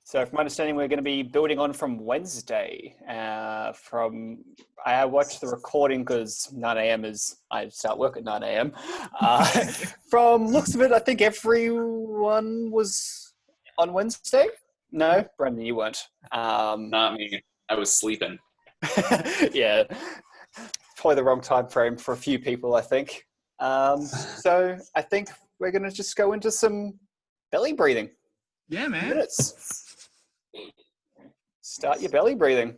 So from my understanding, we're going to be building on from Wednesday. I watched the recording because 9 a.m. I start work at 9 a.m. From looks of it, I think everyone was on Wednesday. No, Brendan, you weren't. Not me. I was sleeping. Yeah, probably the wrong time frame for a few people, I think. So I think we're going to just go into some belly breathing. Yeah, man. Minutes. Start your belly breathing.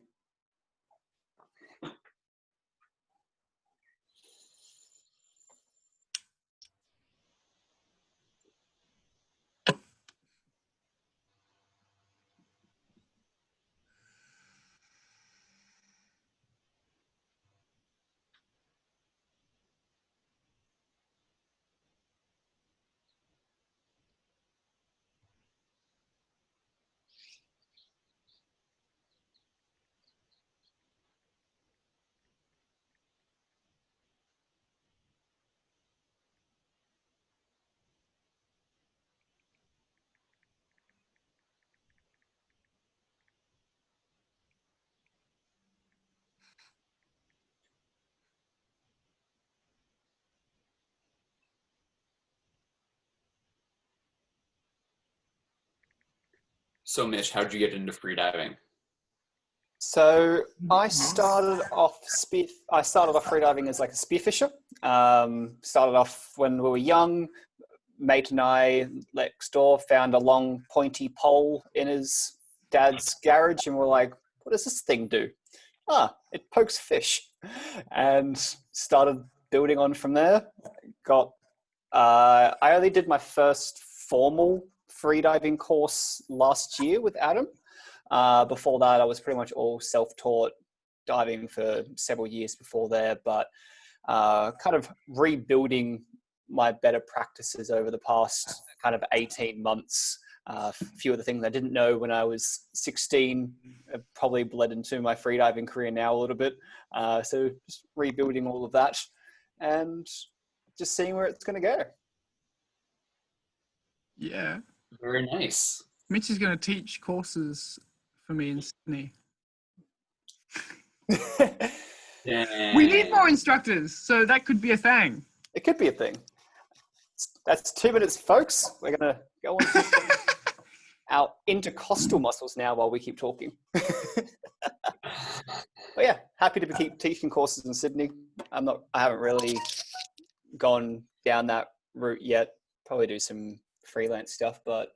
So, Mish, how'd you get into freediving? So I started off freediving as like a spearfisher. Started off when we were young. Mate and I next door found a long pointy pole in his dad's garage, and we're like, "What does this thing do?" It pokes fish, and started building on from there. I only did my first formal freediving course last year with Adam. Before that, I was pretty much all self-taught diving for several years before there, but kind of rebuilding my better practices over the past kind of 18 months. A few of the things I didn't know when I was 16 have probably bled into my freediving career now a little bit. So just rebuilding all of that and just seeing where it's going to go. Yeah. Very nice. Mitch is going to teach courses for me in Sydney. We need more instructors, so that could be a thing. It could be a thing. That's 2 minutes, folks. We're going to go on to our intercostal muscles now while we keep talking. But yeah, happy to keep teaching courses in Sydney. I haven't really gone down that route yet. Probably do some freelance stuff, but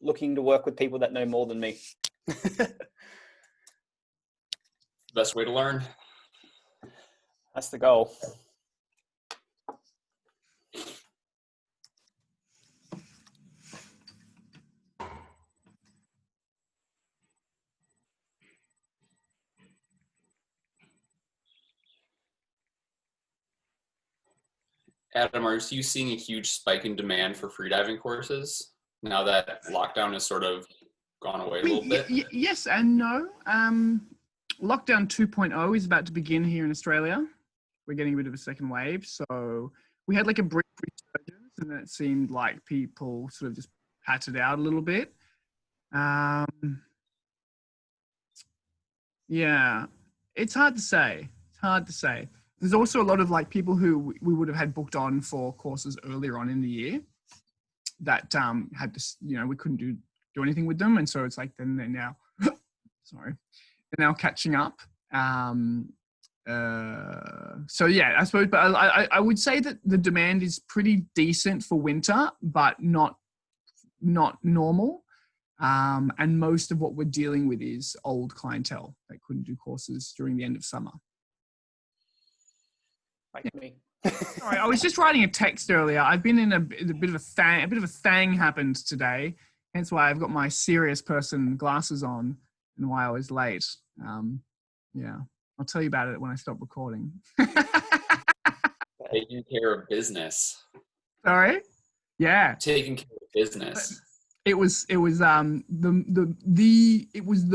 looking to work with people that know more than me. Best way to learn. That's the goal. Adam, are you seeing a huge spike in demand for freediving courses now that lockdown has sort of gone away a little bit? Yes and no. Lockdown 2.0 is about to begin here in Australia. We're getting a bit of a second wave. So we had like a brief resurgence, and then it seemed like people sort of just patted out a little bit. Yeah, it's hard to say. There's also a lot of like people who we would have had booked on for courses earlier on in the year that had to, we couldn't do anything with them. And so it's like, then they're now, they're now catching up. So yeah, I suppose, but I would say that the demand is pretty decent for winter, but not normal. And most of what we're dealing with is old clientele that couldn't do courses during the end of summer. Like me. Sorry, I was just writing a text earlier. I've been in a bit of a thing happened today. Hence why I've got my serious person glasses on and why I was late. Yeah, I'll tell you about it when I stop recording. Taking care of business. Sorry? Yeah. Taking care of business. It was the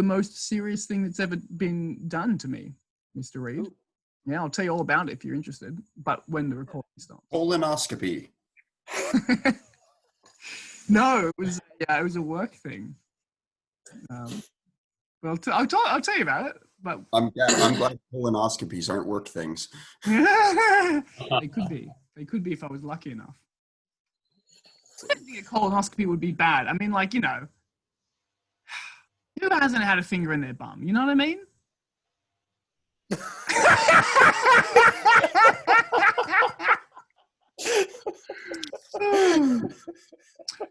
most serious thing that's ever been done to me, Mr. Reed. Ooh. Yeah, I'll tell you all about it if you're interested, but when the recording stops. Colonoscopy. No, it was a work thing. Well, I'll tell you about it. But I'm glad colonoscopies aren't work things. they could be. They could be if I was lucky enough. I don't think a colonoscopy would be bad. I mean, like, who hasn't had a finger in their bum? You know what I mean?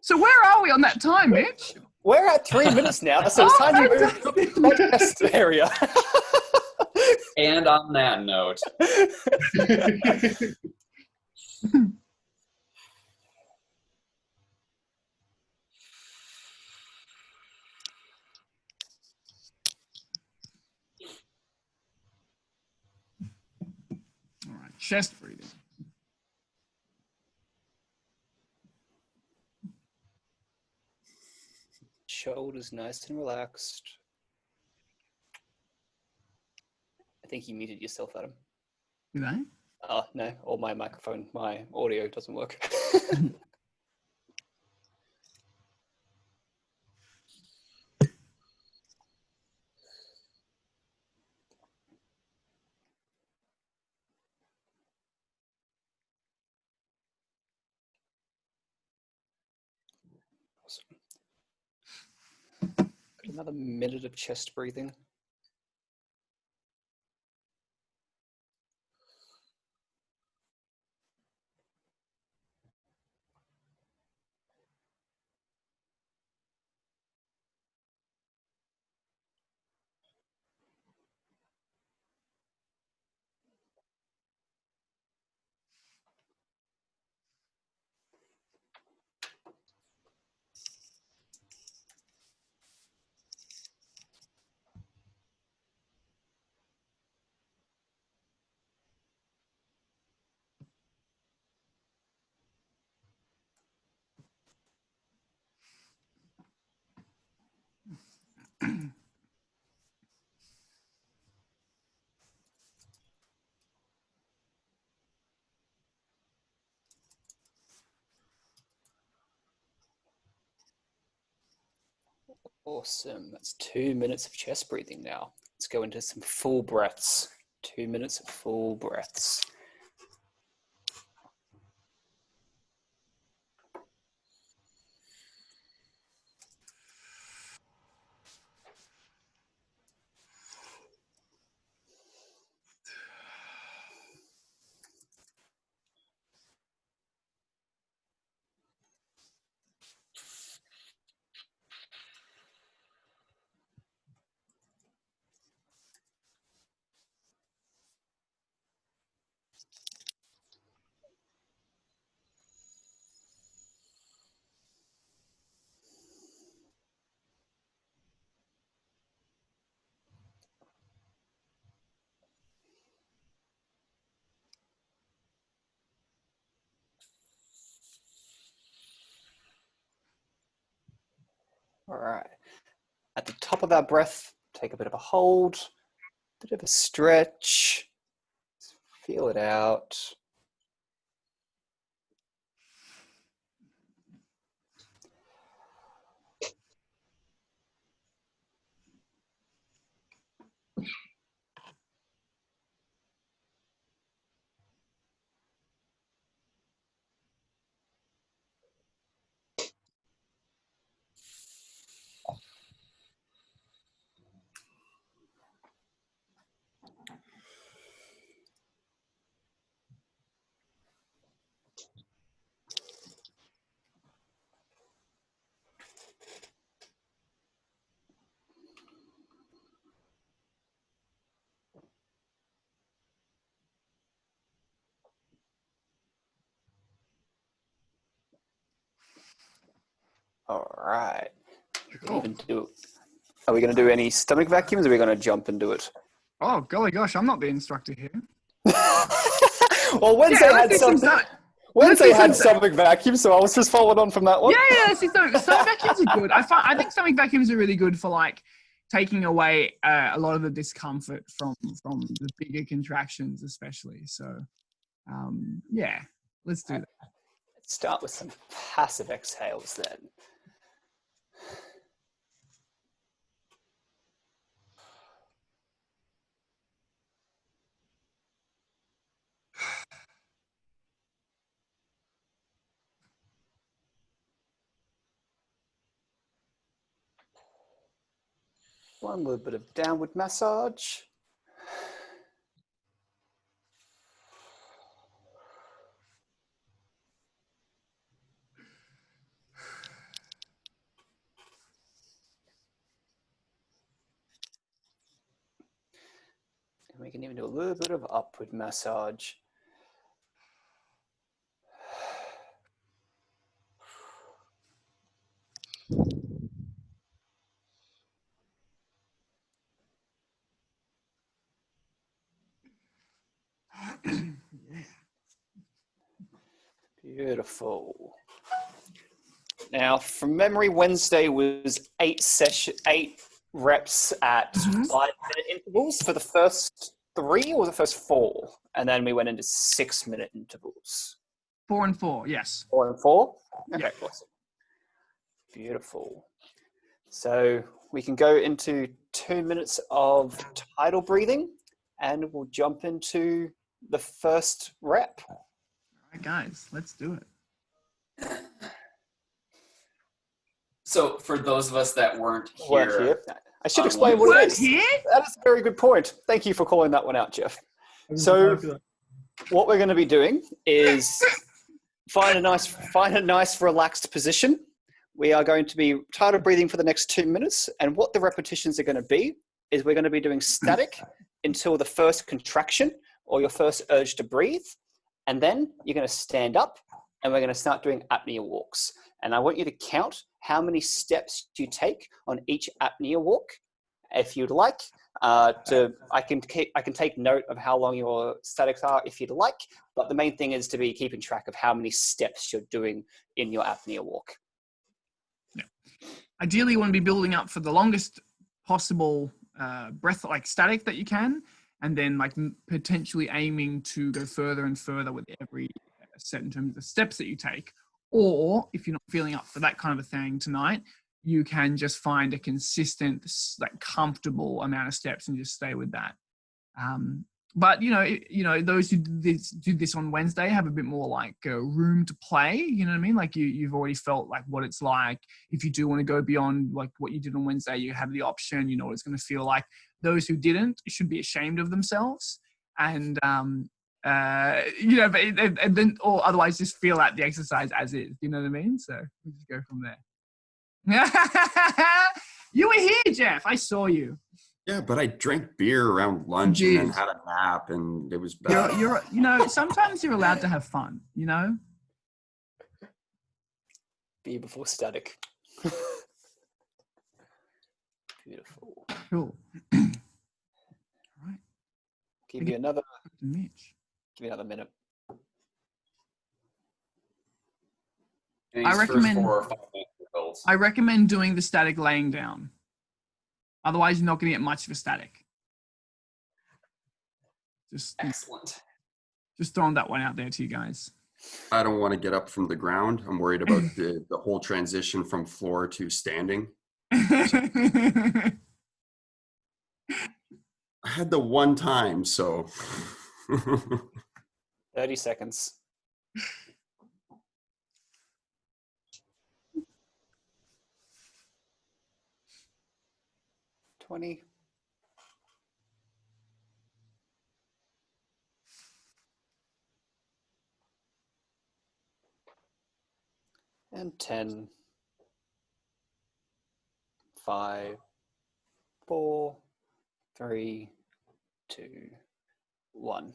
So where are we on that time, Mitch? We're at 3 minutes now, so it's time to move to the podcast area. And on that note, All right, chest breathing. Shoulders nice and relaxed. I think you muted yourself, Adam. Did I? Oh, no, or my microphone, my audio doesn't work. Awesome. Got another minute of chest breathing. Awesome. That's 2 minutes of chest breathing now. Let's go into some full breaths. 2 minutes of full breaths. All right. At the top of our breath, take a bit of a hold, bit of a stretch. Feel it out. All right. We can even do. Are we going to do any stomach vacuums, or are we going to jump and do it? Oh, golly gosh, I'm not the instructor here. Well, Wednesday had stomach vacuum, so I was just following on from that one. Yeah. See, stomach vacuums are good. I think stomach vacuums are really good for like taking away a lot of the discomfort from the bigger contractions, especially. So, yeah, let's do that. start with some passive exhales then. One little bit of downward massage. And we can even do a little bit of upward massage. Beautiful. Now, from memory, Wednesday was 8 reps at 5-minute intervals for the first 3, or the first 4, and then we went into 6-minute intervals. 4 and 4, yes. 4 and 4. Okay, Yeah. awesome. Beautiful. So we can go into 2 minutes of tidal breathing, and we'll jump into the first rep. All right, guys, let's do it. So for those of us that weren't here, I should on explain what it Weren't is. here? That is a very good point. Thank you for calling that one out, Jeff. So what we're going to be doing is find a nice relaxed position. We are going to be tidal breathing for the next 2 minutes. And what the repetitions are going to be is we're going to be doing static until the first contraction or your first urge to breathe. And then you're going to stand up and we're going to start doing apnea walks. And I want you to count how many steps you take on each apnea walk. If you'd like, I can take note of how long your statics are if you'd like, but the main thing is to be keeping track of how many steps you're doing in your apnea walk. Yeah. Ideally, you want to be building up for the longest possible breath, like static that you can, and then like potentially aiming to go further and further with every set in terms of the steps that you take. Or if you're not feeling up for that kind of a thing tonight, you can just find a consistent, like comfortable amount of steps and just stay with that. But those who did this on Wednesday have a bit more like room to play. You know what I mean? Like you've already felt like what it's like. If you do want to go beyond like what you did on Wednesday, you have the option. You know what it's going to feel like. Those who didn't should be ashamed of themselves. And but then or otherwise just feel out the exercise as is. You know what I mean? So we just go from there. You were here, Jeff. I saw you. Yeah, but I drank beer around lunch and then had a nap, and it was bad. Sometimes you're allowed to have fun, you know? Beer before static. Beautiful. Cool. All right. Give you another Mitch. Give me another minute. I recommend doing the static laying down. Otherwise, you're not going to get much of a static. Excellent. Just throwing that one out there to you guys. I don't want to get up from the ground. I'm worried about the whole transition from floor to standing. I had the one time, so. 30 seconds. 20. And 10. 5, 4, 3, 2, 1.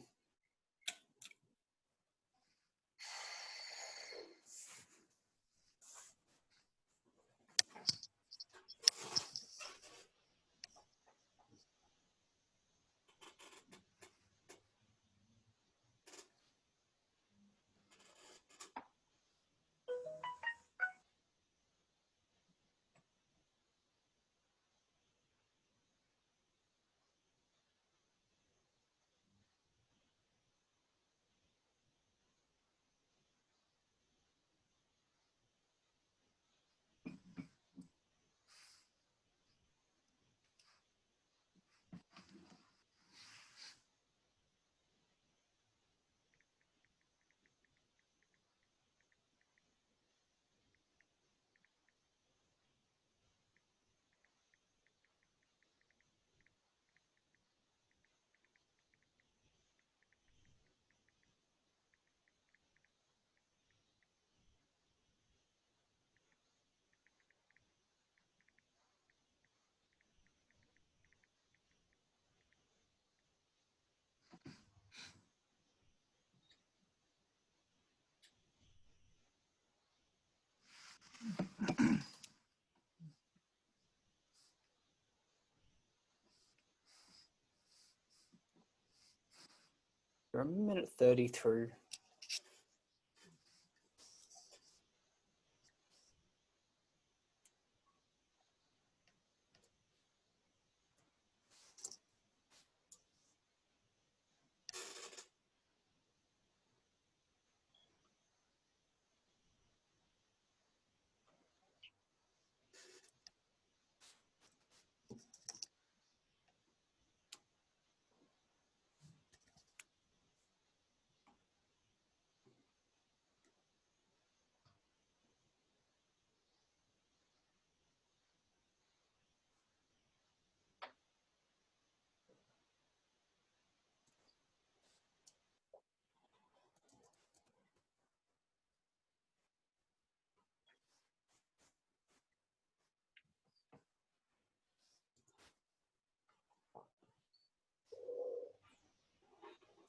You're a minute 30 through.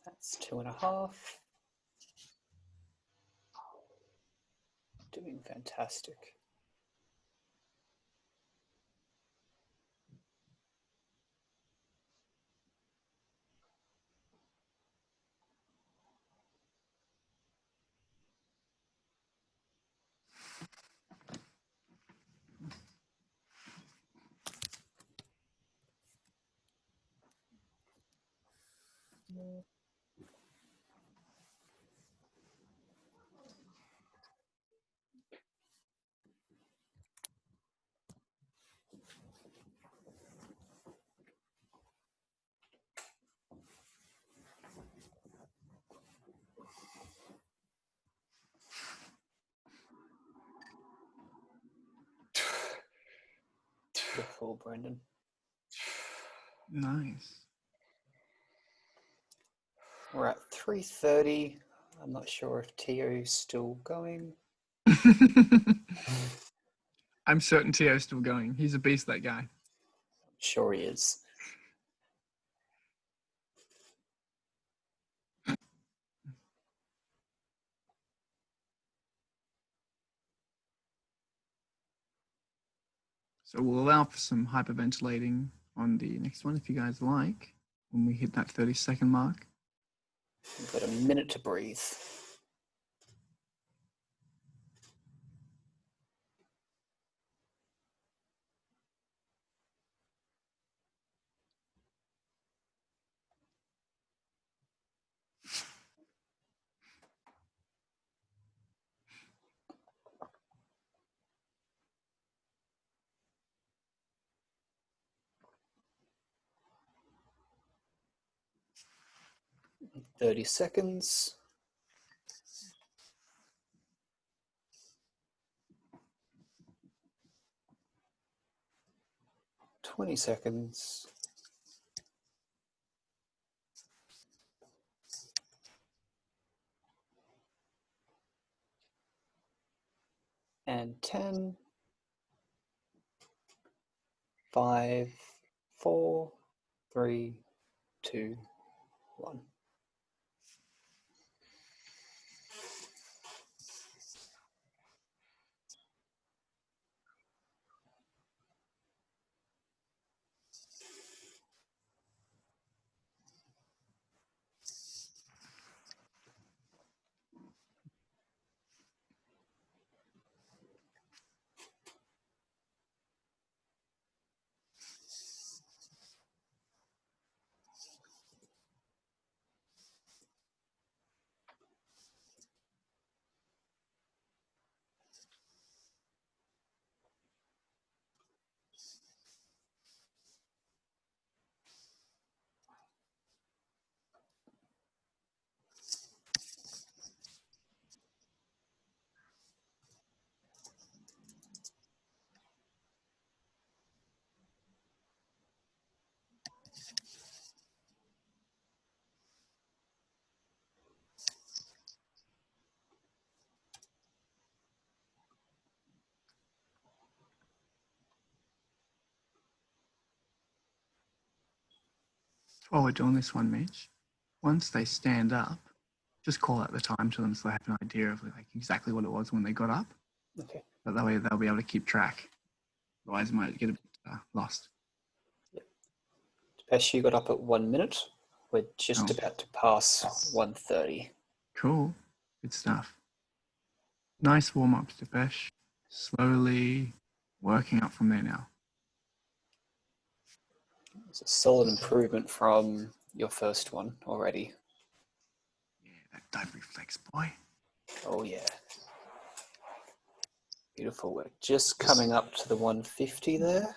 That's 2.5. Doing fantastic. Beautiful, Brendan. Nice. We're at 3:30. I'm not sure if Tio's still going. I'm certain Tio's still going. He's a beast, that guy. Sure he is. So we'll allow for some hyperventilating on the next one if you guys like, when we hit that 30-second mark. We've got a minute to breathe. In 30 seconds. Twenty seconds. And 10, 5, 4, 3, 2, 1. While we're doing this one, Mitch, once they stand up, just call out the time to them so they have an idea of like exactly what it was when they got up. Okay. But that way they'll be able to keep track. Otherwise, it might get a bit lost. Depeche, you got up at 1 minute. We're just about to pass 1:30. Cool. Good stuff. Nice warm-ups, Depeche. Slowly working up from there now. It's a solid improvement from your first one already. Yeah, that dive reflex, boy. Oh yeah. Beautiful. We're just coming up to the 150 there.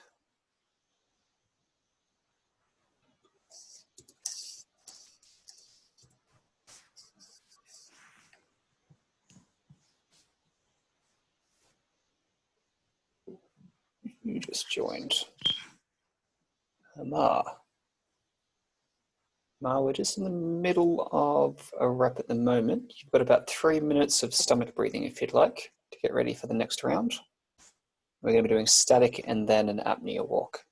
You just joined. Ma, we're just in the middle of a rep at the moment. You've got about 3 minutes of stomach breathing if you'd like to get ready for the next round. We're going to be doing static and then an apnea walk.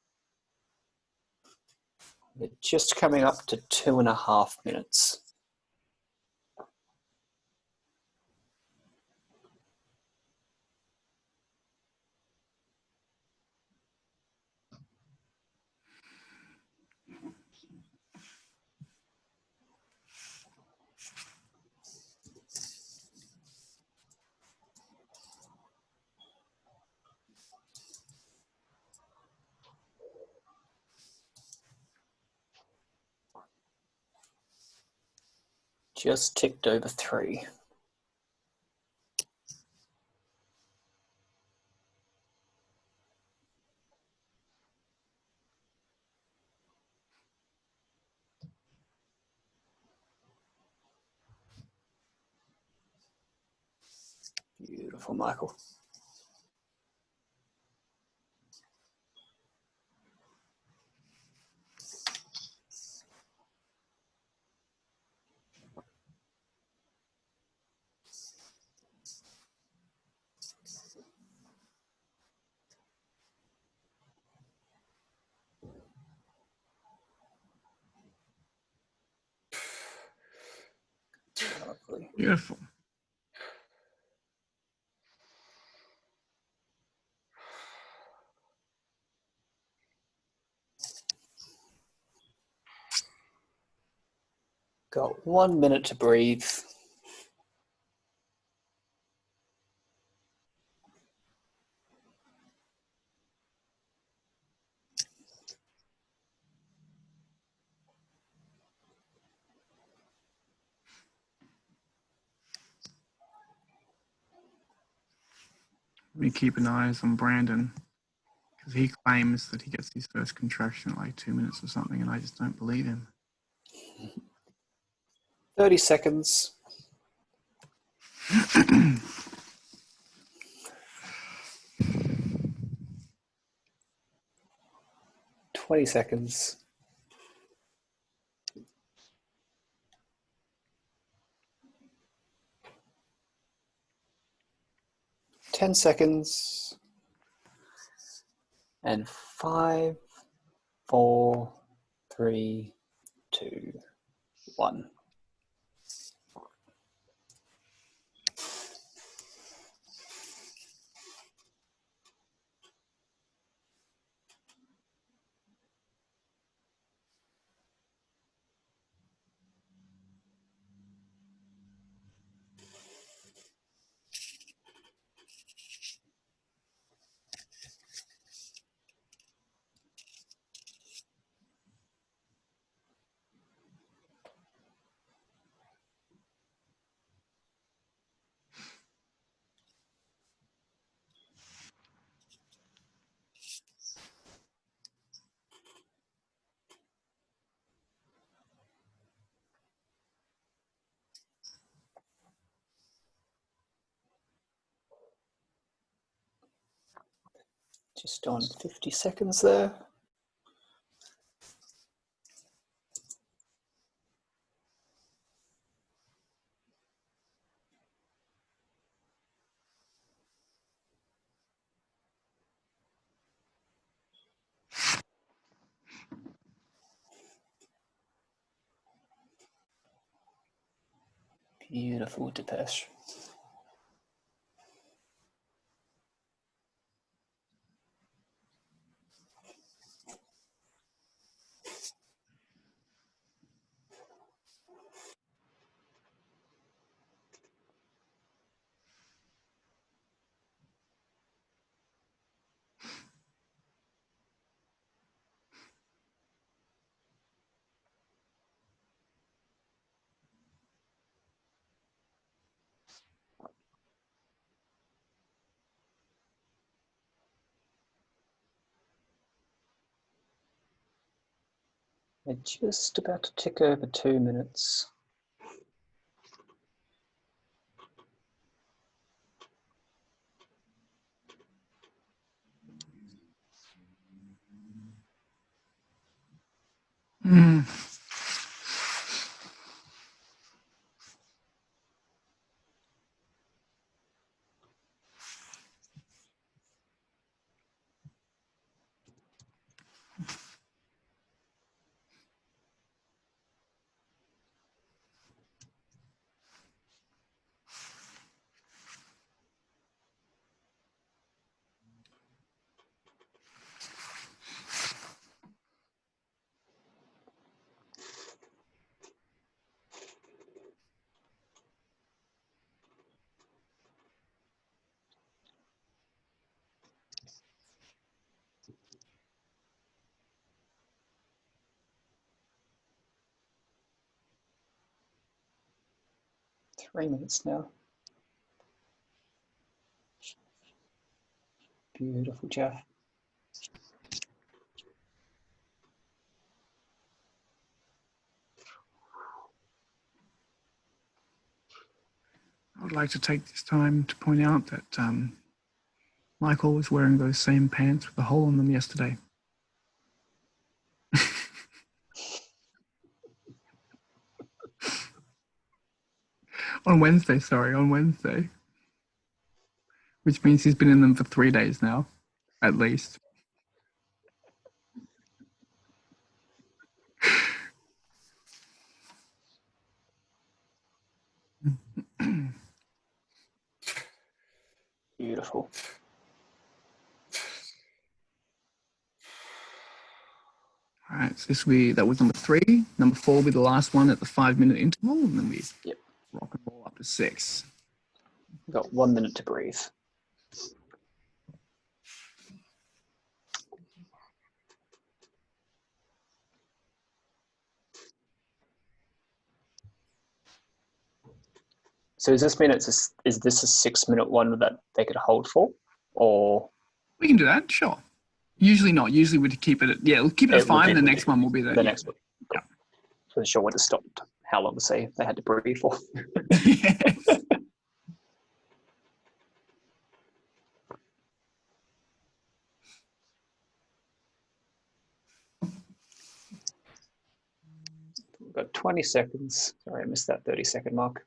We're just coming up to 2.5 minutes. Just ticked over 3. Beautiful, Michael. Lovely. Beautiful. Got 1 minute to breathe. We keep an eye on Brandon because he claims that he gets his first contraction in like 2 minutes or something, and I just don't believe him. 30 seconds. 20 seconds. 10 seconds. And 5, 4, 3, 2, 1. Just on 50 seconds there. Beautiful, Depeche. We're just about to tick over 2 minutes. Mm. Three minutes now. Beautiful, Jeff. I would like to take this time to point out that Michael was wearing those same pants with a hole in them yesterday. On Wednesday. Which means he's been in them for 3 days now, at least. Beautiful. All right, so that was number 3. Number 4 will be the last one at the 5-minute interval, and then we rock and roll up to 6. We've got 1 minute to breathe. So does this mean is this a 6-minute one that they could hold for, or We can do that, sure. Usually not. Usually we'd keep it at, we'll keep it at 5, and the next one will be the next one? Yeah. So sure when to stop. How long to say they had to breathe for? Yes. We've got 20 seconds. Sorry, I missed that 30-second mark.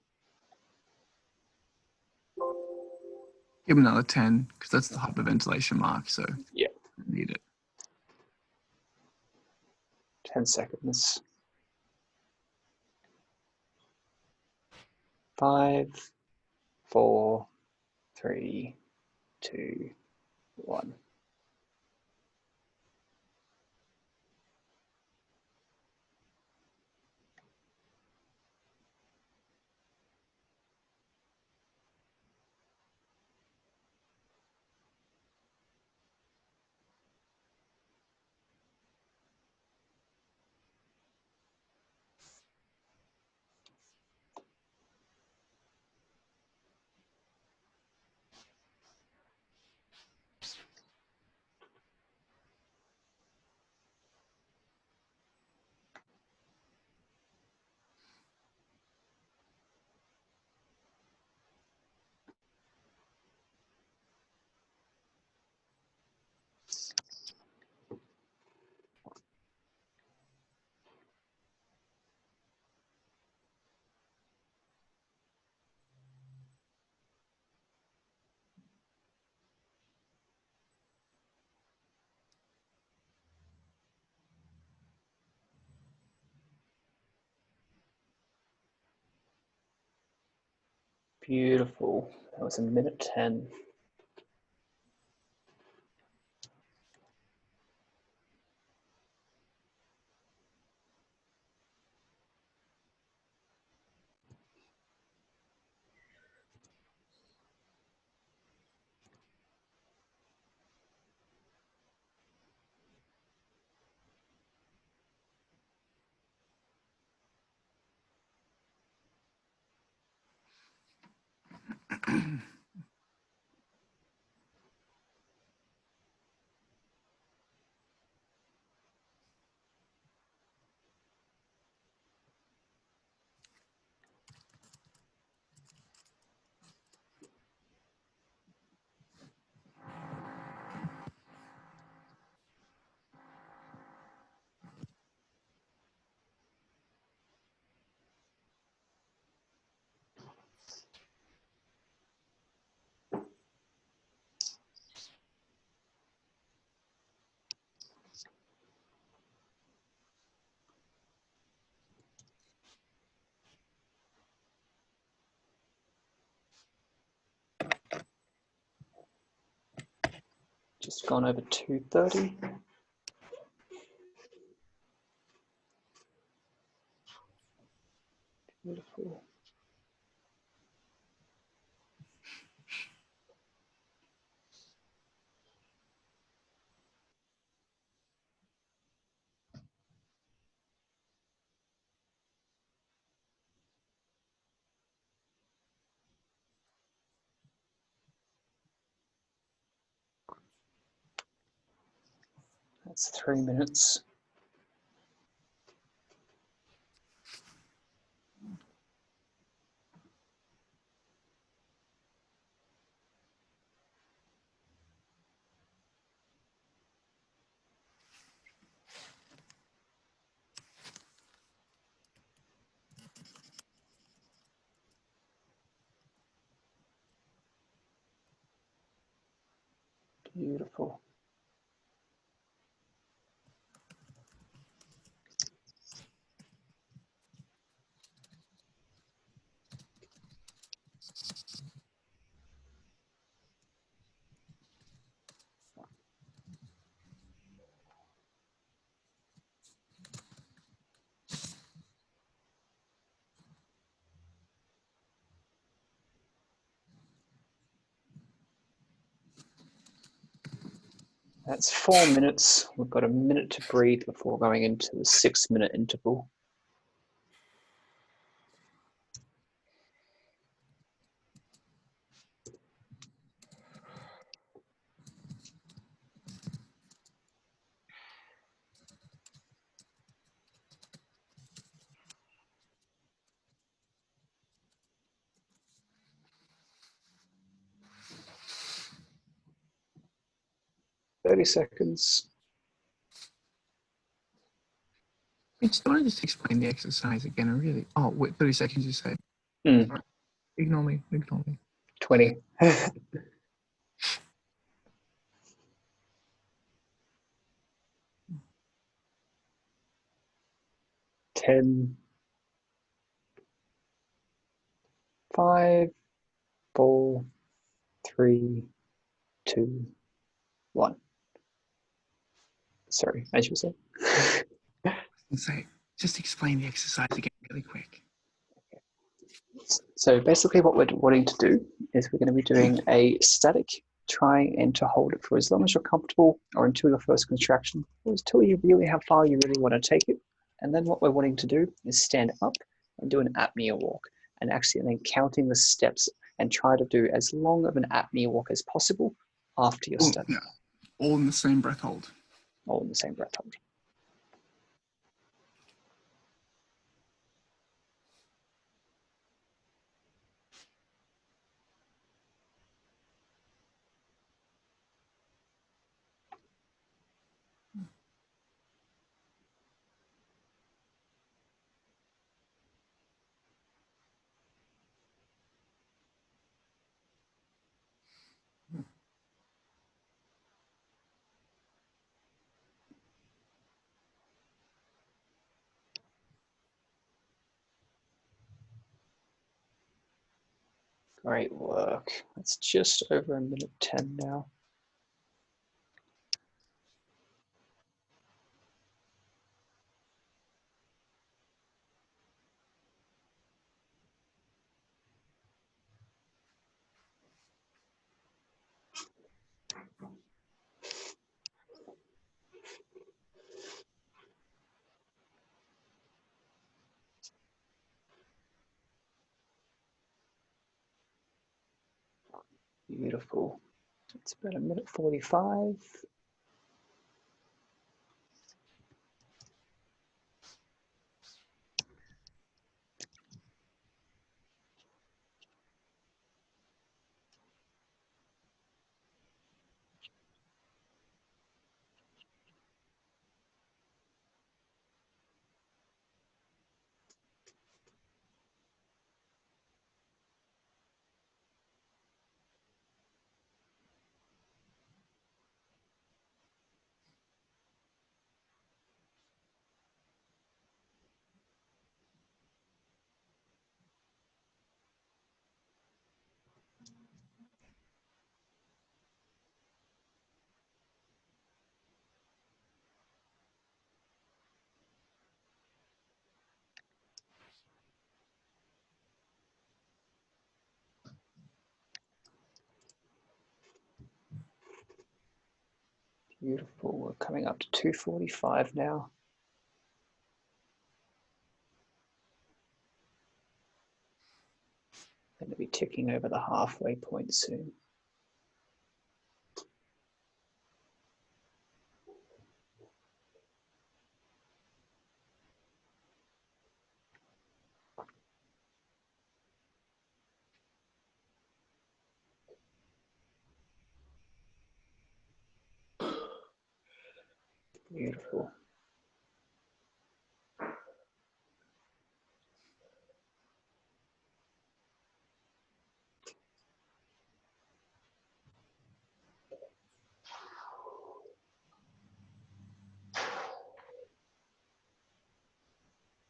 Give him another 10, because that's the hyperventilation mark, so Yeah. need it. 10 seconds. 5, 4, 3, 2, 1. Beautiful. That was a minute 10. Just gone over 2:30. Beautiful. That's 3 minutes. Beautiful. That's 4 minutes. We've got a minute to breathe before going into the 6-minute interval. Thirty seconds. I just want to just explain the exercise again. I really. Oh, wait, 30 seconds. You said. Mm. Ignore me. Ignore me. 20. 10. 5, 4, 3, 2, 1. Sorry, as you said. Say, just explain the exercise again really quick. So basically what we're wanting to do is we're going to be doing a static, trying and to hold it for as long as you're comfortable or until your first contraction, or until you really how far you really want to take it. And then what we're wanting to do is stand up and do an apnea walk, and actually then counting the steps and try to do as long of an apnea walk as possible after your step. Yeah. All in the same breath hold. All in the same breath hold. Great work. That's just over a minute 10 now. Beautiful. It's about a minute 45. Beautiful. We're coming up to 2:45 now. Going to be ticking over the halfway point soon. Beautiful.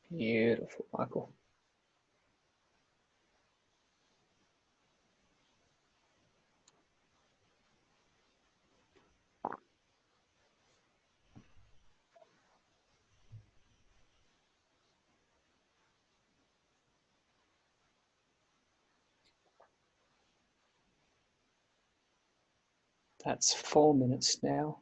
Beautiful, Michael. That's 4 minutes now.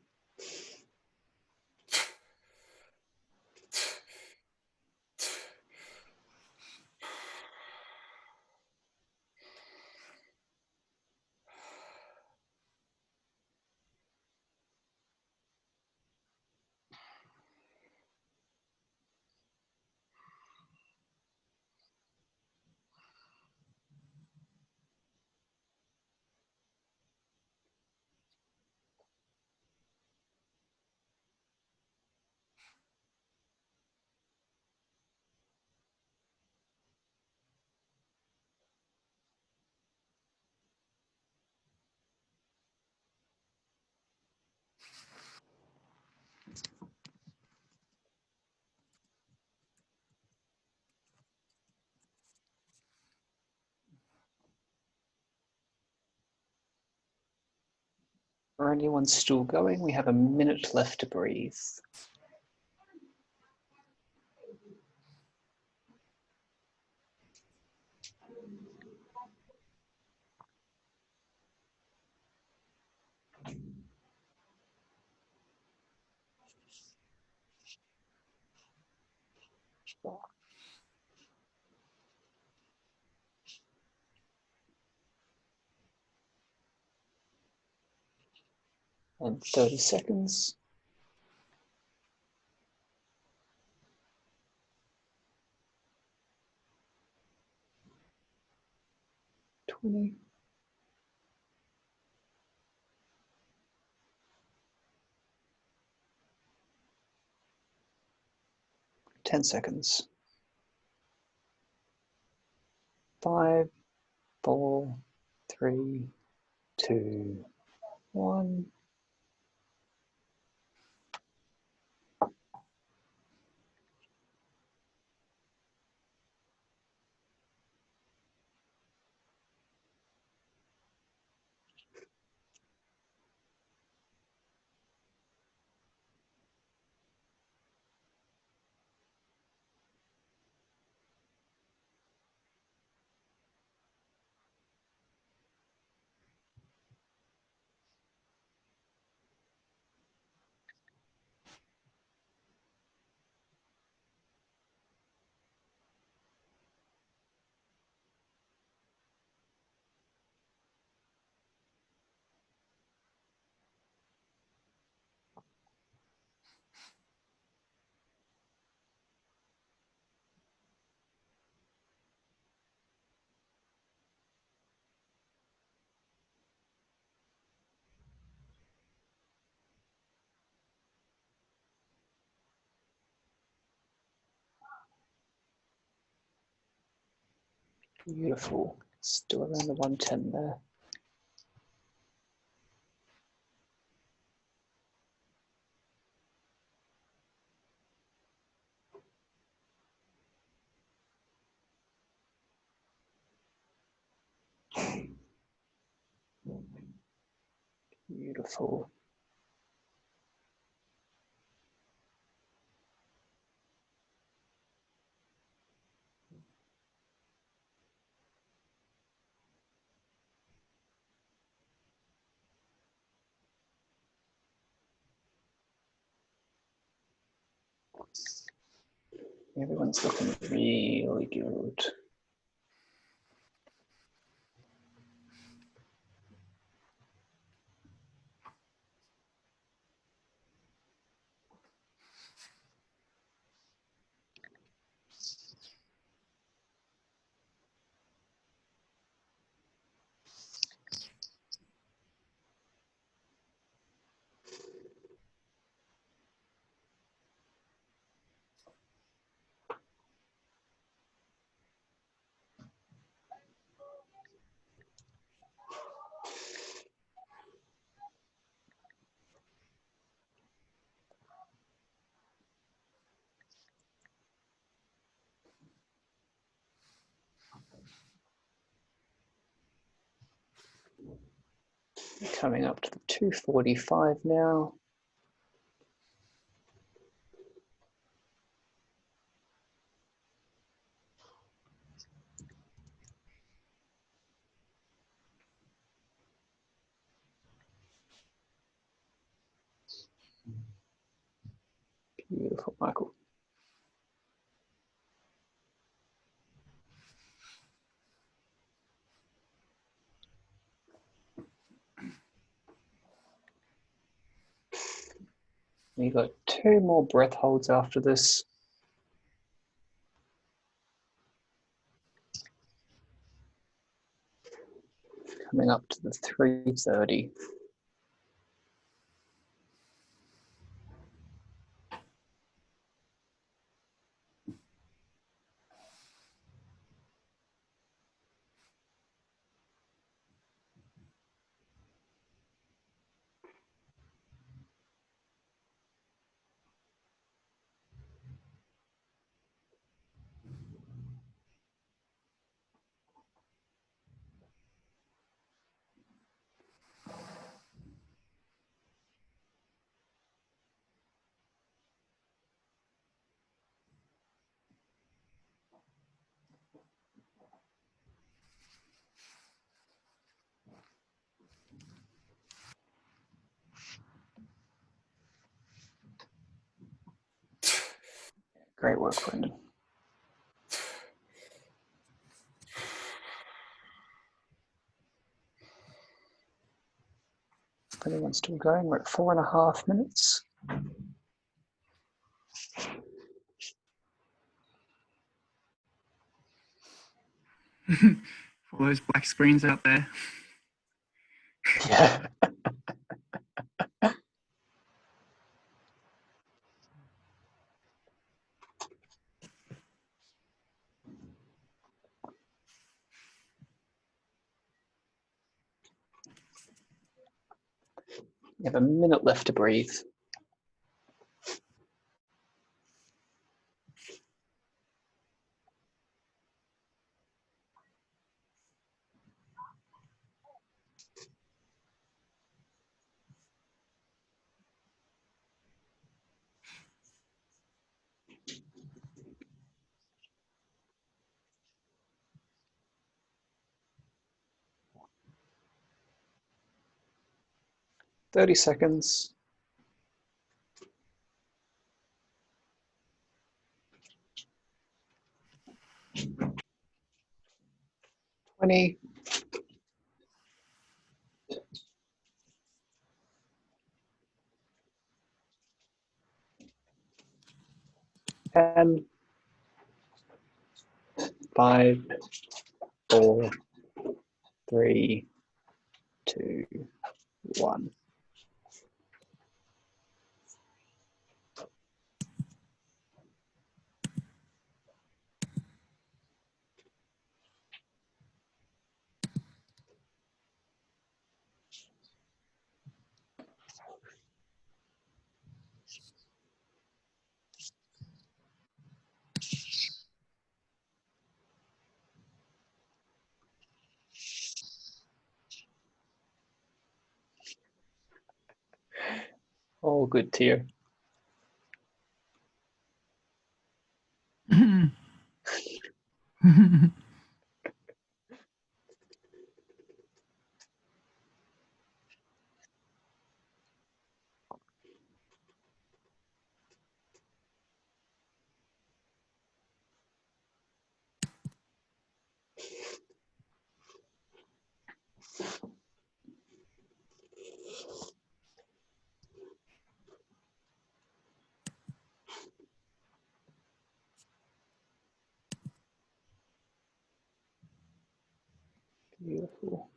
For anyone still going, we have a minute left to breathe. And 30 seconds. 20. 10 seconds. 5, 4, 3, 2, 1. Beautiful. Still around the 110 there. Beautiful. Everyone's looking really good. Coming up to the 2:45 now. Beautiful, Michael. We got 2 more breath holds after this. Coming up to the 3:30. Great work, Brendan. Anyone's still going? We're at 4.5 minutes. All those black screens out there. Yeah. You have a minute left to breathe. Thirty seconds. 20. 10. 5, 4, 3, 2, 1. All good, Tier. Beautiful.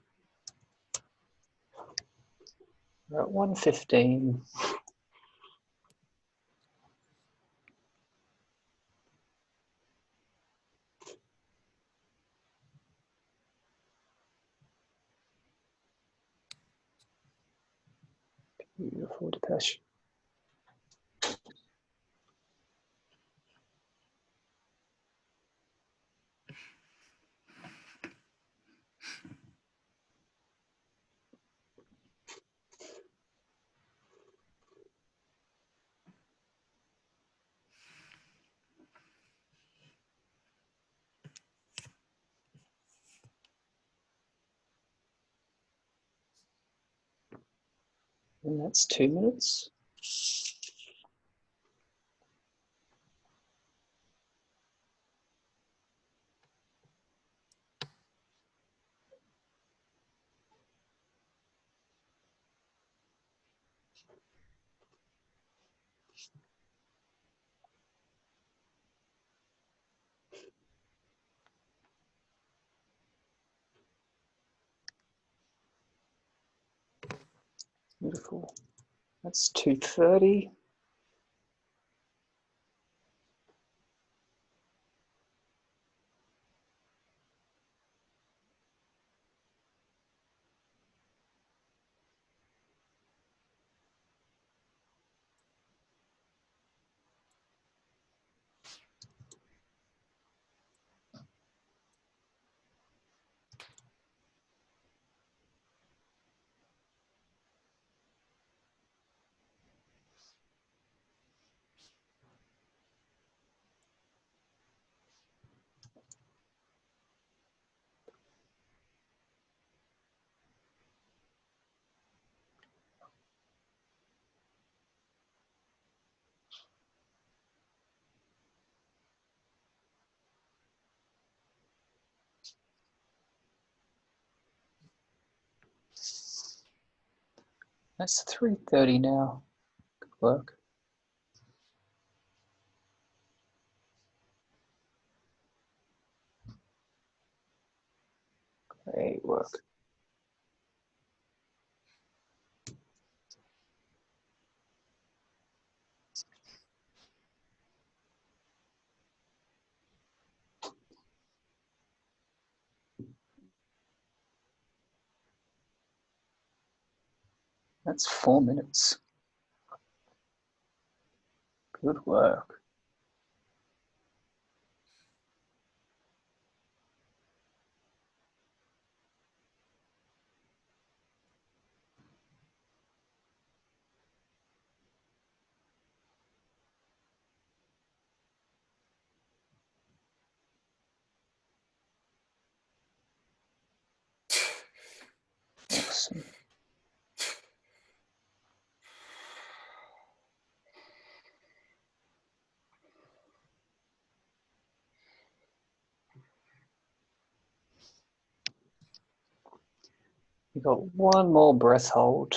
We're at 1:15. Beautiful, Depeche. And that's 2 minutes. Beautiful. That's 2:30. That's 3:30 now. Good work. Great work. That's 4 minutes. Good work. Awesome. You got one more breath hold.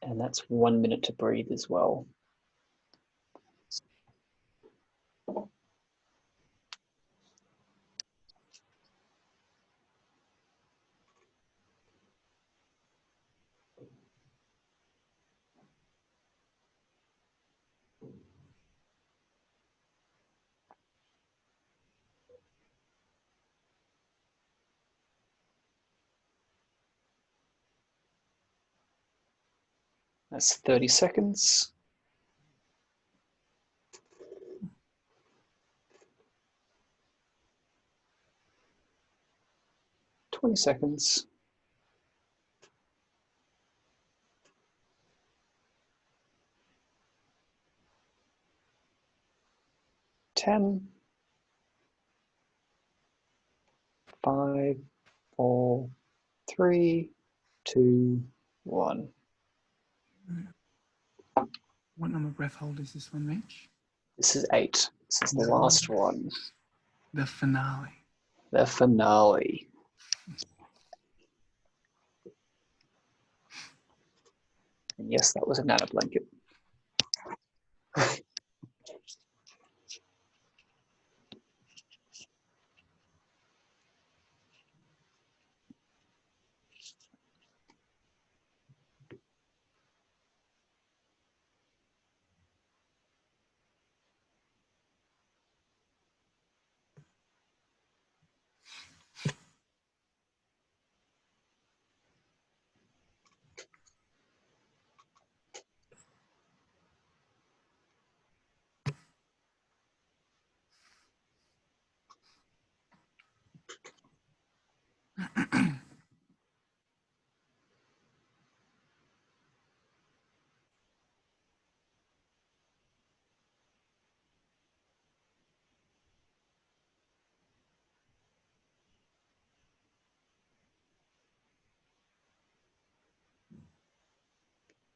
And that's 1 minute to breathe as well. That's 30 seconds. 20 seconds. 10, 5, 4, 3, 2, 1. What number breath hold is this one, Mitch? This is 8. This is the last one. The finale. The finale. And yes, that was a nana blanket.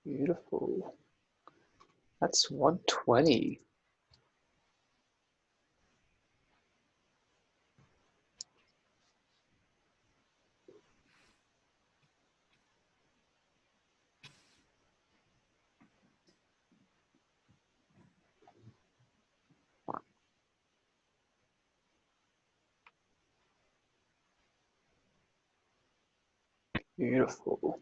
Beautiful. That's 120. Beautiful.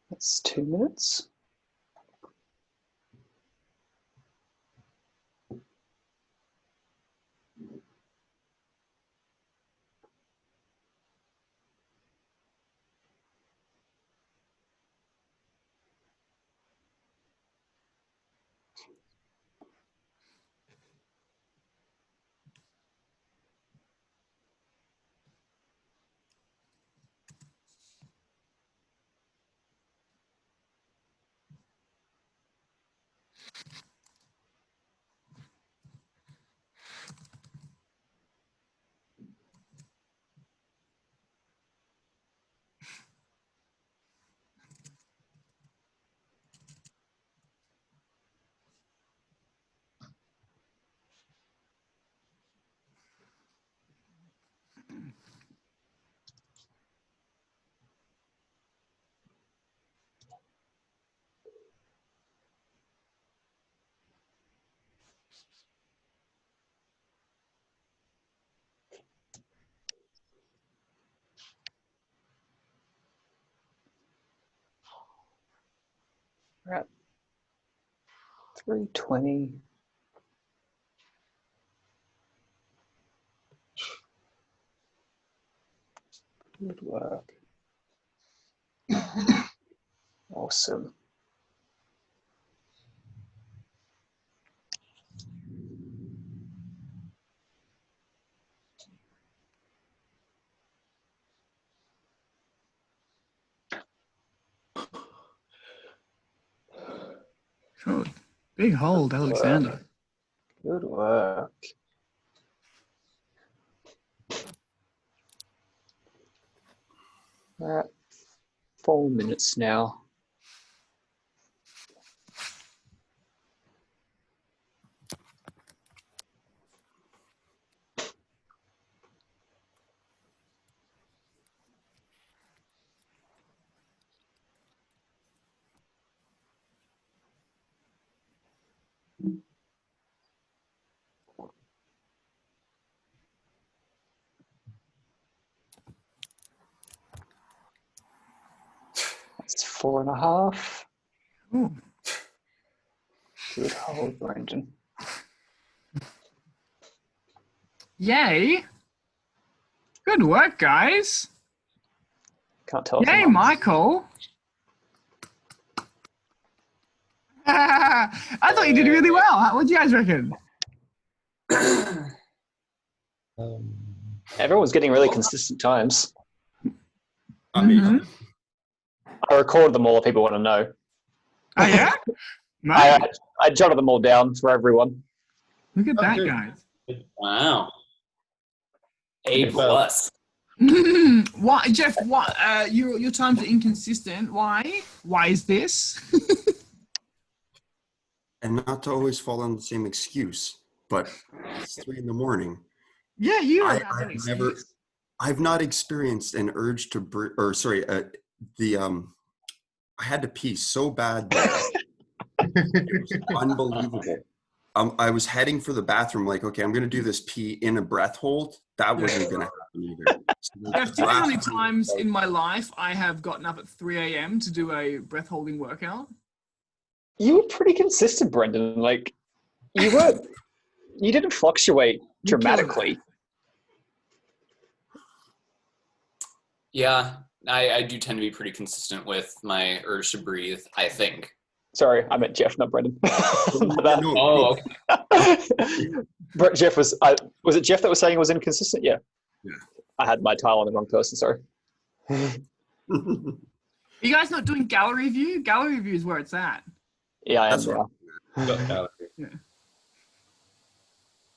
That's 2 minutes. We're at 320. Good work. Awesome. Good. Big hold, Alexander. Good work. We're at 4 minutes now. That's 4.5. Ooh. Good hold, Brendan. Yay. Good work, guys. Can't tell if Yay, I'm up. Michael. I thought you did really well. What do you guys reckon? Everyone's getting really consistent times. Mhm. I recorded them all if people want to know. Oh, yeah? Nice. I jotted them all down for everyone. Look at that, good. guys. Wow. A plus. Why, Jeff? What? Your times are inconsistent. Why? Why is this? And not to always fall on the same excuse, but it's 3 a.m. Yeah, you I, don't have that I've never, excuse. I've not experienced an urge to, the, I had to pee so bad there. It was unbelievable. I was heading for the bathroom, like, okay, I'm going to do this pee in a breath hold. That wasn't going to happen either. So Jeff, do you know how many last- times in my life I have gotten up at 3 a.m. to do a breath holding workout? You were pretty consistent, Brendan. Like, you didn't fluctuate You're killing it. dramatically. Yeah, I do tend to be pretty consistent with my urge to breathe, I think. Sorry, I meant Jeff, not Brendan. Yeah, no, Oh, okay. Jeff was it Jeff that was saying it was inconsistent? Yeah. Yeah. I had my tile on the wrong person, sorry. Are you guys not doing gallery view? Gallery view is where it's at. Yeah, I am That's now.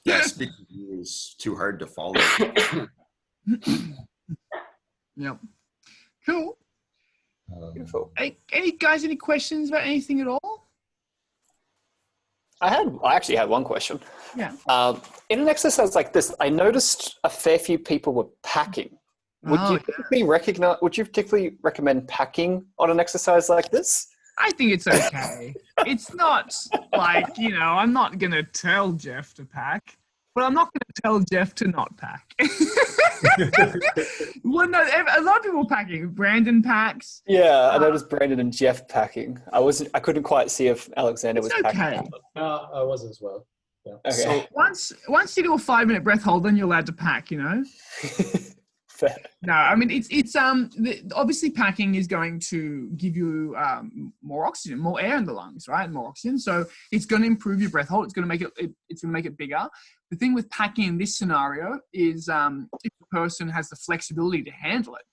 Yeah, speaking of you is too hard to follow. Yep. Cool. Beautiful. Any guys, any questions about anything at all? I actually had one question. Yeah. In an exercise like this, I noticed a fair few people were packing. Would Oh, you particularly recommend packing on an exercise like this? I think it's okay. It's not like, I'm not going to tell Jeff to pack, but I'm not going to tell Jeff to not pack. Well, no, a lot of people are packing. Brandon packs. Yeah, I noticed Brandon and Jeff packing. I couldn't quite see if Alexander was It's okay. packing. No, I was as well. Yeah. Okay. So once you do a 5-minute breath hold, then you're allowed to pack, Fair. No, I mean it's obviously packing is going to give you more oxygen, more air in the lungs, right? More oxygen, so it's going to improve your breath hold. It's going to make it bigger. The thing with packing in this scenario is if the person has the flexibility to handle it.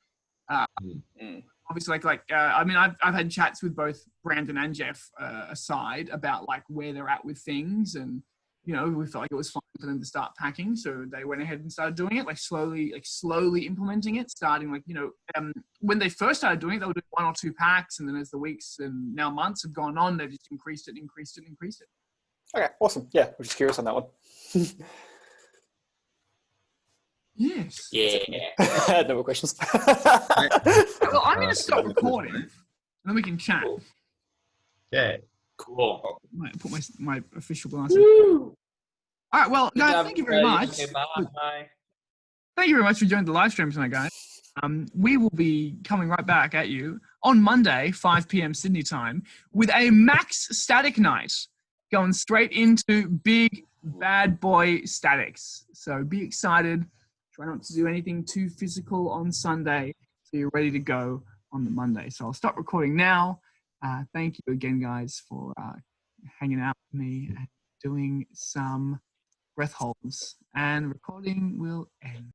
Obviously, I mean, I've had chats with both Brandon and Jeff aside about like where they're at with things, and we felt like it was fine for them to start packing, so they went ahead and started doing it, slowly implementing it, starting when they first started doing it, they were doing 1 or 2 packs, and then as the weeks and now months have gone on, they've just increased it. Okay, awesome. Yeah, we're just curious on that one. Yes. Yeah. I had no more questions. Well, I'm going to stop recording, and then we can chat. Yeah. Cool. Might put my official glasses. All right, well, Good guys, job, thank you very everybody. much. Okay, bye. Thank you very much for joining the live stream tonight, guys. We will be coming right back at you on Monday, 5 p.m. Sydney time, with a max static night, going straight into big bad boy statics. So be excited. Try not to do anything too physical on Sunday, so you're ready to go on the Monday. So I'll stop recording now. Thank you again, guys, for hanging out with me and doing some breath holds. And recording will end.